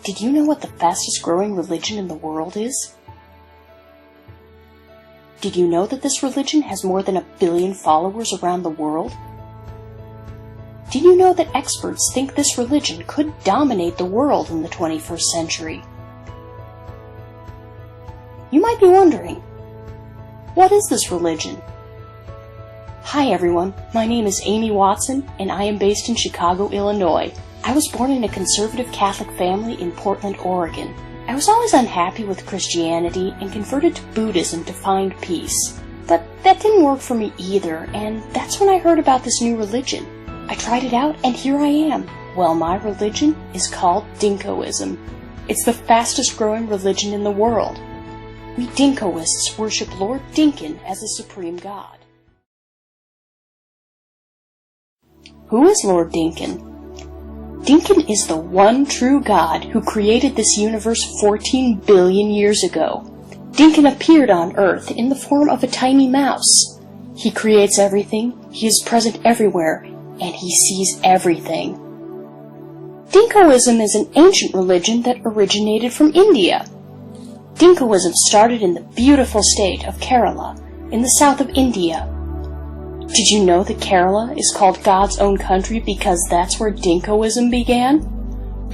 Did you know what the fastest growing religion in the world is? Did you know that this religion has more than 1 billion followers around the world? Did you know that experts think this religion could dominate the world in the 21st century? You might be wondering, what is this religion? Hi everyone, my name is Amy Watson, and I am based in Chicago, Illinois. I was born in a conservative Catholic family in Portland, Oregon. I was always unhappy with Christianity and converted to Buddhism to find peace. But that didn't work for me either, and that's when I heard about this new religion. I tried it out, and here I am. Well, my religion is called Dinkoism. It's the fastest growing religion in the world. We Dinkoists worship Lord Dinkan as the supreme god. Who is Lord Dinkan? Dinkan is the one true God who created this universe 14 billion years ago. Dinkan appeared on Earth in the form of a tiny mouse. He creates everything, he is present everywhere, and he sees everything. Dinkoism is an ancient religion that originated from India. Dinkoism started in the beautiful state of Kerala, in the south of India. Did you know that Kerala is called God's own country because that's where Dinkoism began?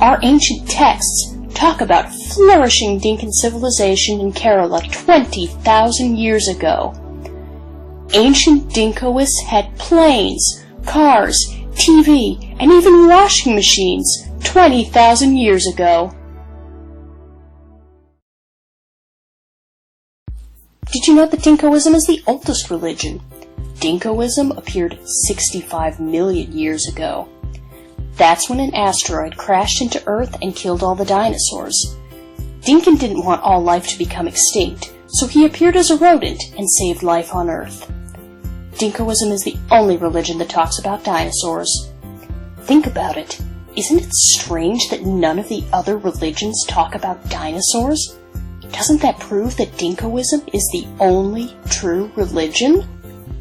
Our ancient texts talk about flourishing Dinkan civilization in Kerala 20,000 years ago. Ancient Dinkoists had planes, cars, TV, and even washing machines 20,000 years ago. Did you know that Dinkoism is the oldest religion? Dinkoism appeared 65 million years ago. That's when an asteroid crashed into Earth and killed all the dinosaurs. Dinkan didn't want all life to become extinct, so he appeared as a rodent and saved life on Earth. Dinkoism is the only religion that talks about dinosaurs. Think about it. Isn't it strange that none of the other religions talk about dinosaurs? Doesn't that prove that Dinkoism is the only true religion?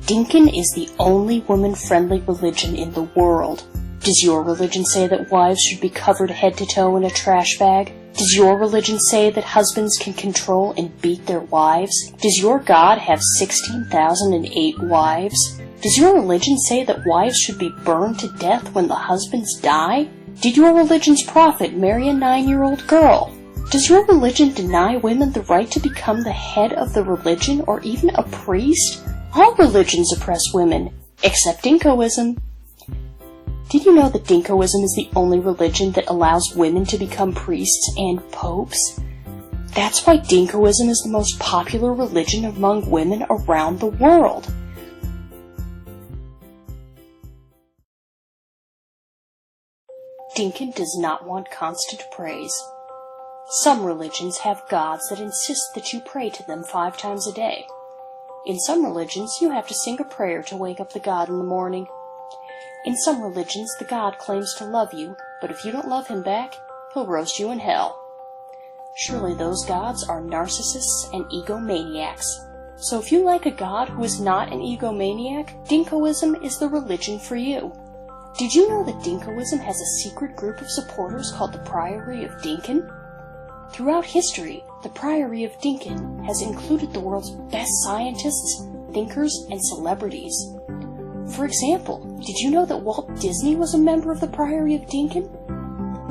Dinkan is the only woman-friendly religion in the world. Does your religion say that wives should be covered head to toe in a trash bag? Does your religion say that husbands can control and beat their wives? Does your God have 16,008 wives? Does your religion say that wives should be burned to death when the husbands die? Did your religion's prophet marry a 9-year-old girl? Does your religion deny women the right to become the head of the religion or even a priest? All religions oppress women, except Dinkoism. Did you know that Dinkoism is the only religion that allows women to become priests and popes? That's why Dinkoism is the most popular religion among women around the world. Dinkan does not want constant praise. Some religions have gods that insist that you pray to them 5 times a day. In some religions, you have to sing a prayer to wake up the god in the morning. In some religions, the god claims to love you, but if you don't love him back, he'll roast you in hell. Surely those gods are narcissists and egomaniacs. So if you like a god who is not an egomaniac, Dinkoism is the religion for you. Did you know that Dinkoism has a secret group of supporters called the Priory of Dinkan? Throughout history, the Priory of Dinkan has included the world's best scientists, thinkers, and celebrities. For example, did you know that Walt Disney was a member of the Priory of Dinkan?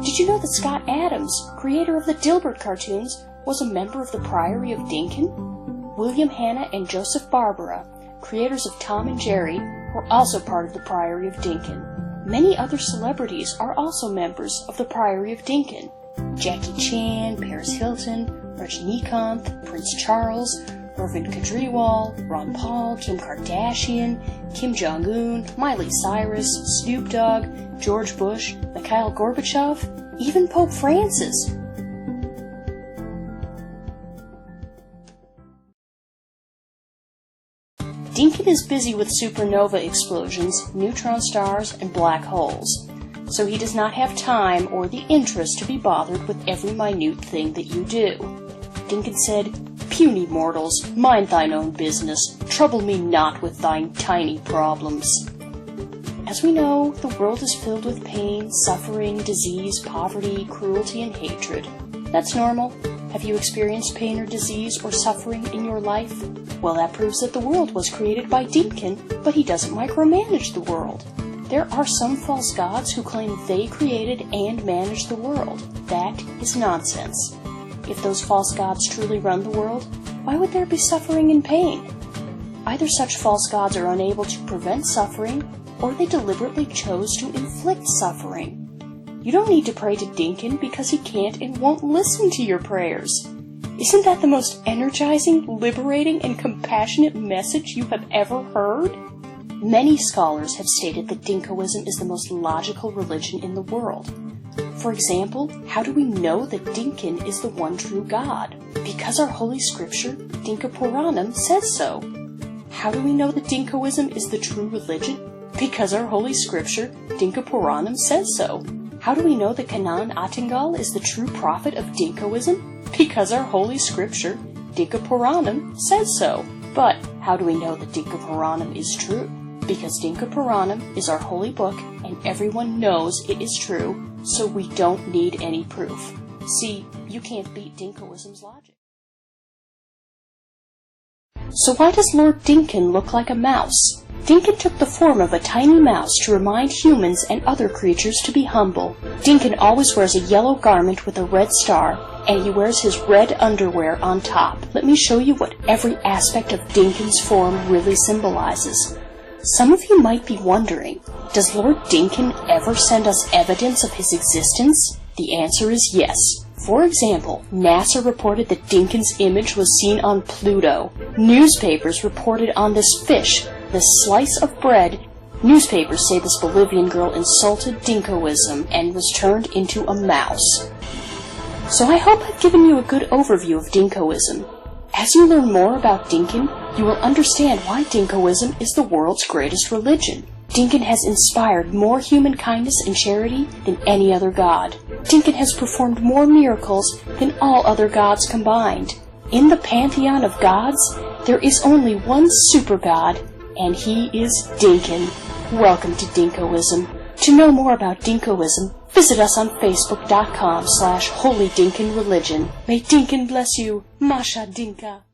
Did you know that Scott Adams, creator of the Dilbert cartoons, was a member of the Priory of Dinkan? William Hanna and Joseph Barbera, creators of Tom and Jerry, were also part of the Priory of Dinkan. Many other celebrities are also members of the Priory of Dinkan. Jackie Chan, Paris Hilton, Rajinikanth, Prince Charles, Arvind Kejriwal, Ron Paul, Kim Kardashian, Kim Jong-un, Miley Cyrus, Snoop Dogg, George Bush, Mikhail Gorbachev, even Pope Francis. Dinkan is busy with supernova explosions, neutron stars, and black holes. So he does not have time or the interest to be bothered with every minute thing that you do. Dinkan said, "Puny mortals, mind thine own business, trouble me not with thine tiny problems." As we know, the world is filled with pain, suffering, disease, poverty, cruelty, and hatred. That's normal. Have you experienced pain or disease or suffering in your life? Well, that proves that the world was created by Dinkan, but he doesn't micromanage the world. There are some false gods who claim they created and manage the world. That is nonsense. If those false gods truly run the world, why would there be suffering and pain? Either such false gods are unable to prevent suffering, or they deliberately chose to inflict suffering. You don't need to pray to Dinkan because he can't and won't listen to your prayers. Isn't that the most energizing, liberating, and compassionate message you have ever heard? Many scholars have stated that Dinkoism is the most logical religion in the world. For example, how do we know that Dinkan is the one true God? Because our holy scripture, Dinka Puranam, says so. How do we know that Dinkoism is the true religion? Because our holy scripture, Dinka Puranam, says so. How do we know that Kanan Atingal is the true prophet of Dinkoism? Because our holy scripture, Dinka Puranam, says so. But how do we know that Dinka Puranam is true? Because Dinka Puranam is our holy book, and everyone knows it is true, so we don't need any proof. See, you can't beat Dinkoism's logic. So why does Lord Dinkan look like a mouse? Dinkan took the form of a tiny mouse to remind humans and other creatures to be humble. Dinkan always wears a yellow garment with a red star, and he wears his red underwear on top. Let me show you what every aspect of Dinkan's form really symbolizes. Some of you might be wondering, does Lord Dinkan ever send us evidence of his existence? The answer is yes. For example, NASA reported that Dinkan's image was seen on Pluto. Newspapers reported on this fish, this slice of bread. Newspapers say this Bolivian girl insulted Dinkoism and was turned into a mouse. So I hope I've given you a good overview of Dinkoism. As you learn more about Dinkan, you will understand why Dinkoism is the world's greatest religion. Dinkan has inspired more human kindness and charity than any other god. Dinkan has performed more miracles than all other gods combined. In the pantheon of gods, there is only one super god, and he is Dinkan. Welcome to Dinkoism. To know more about Dinkoism, visit us on Facebook.com/HolyDinkanReligion. May Dinkan bless you, Masha Dinka.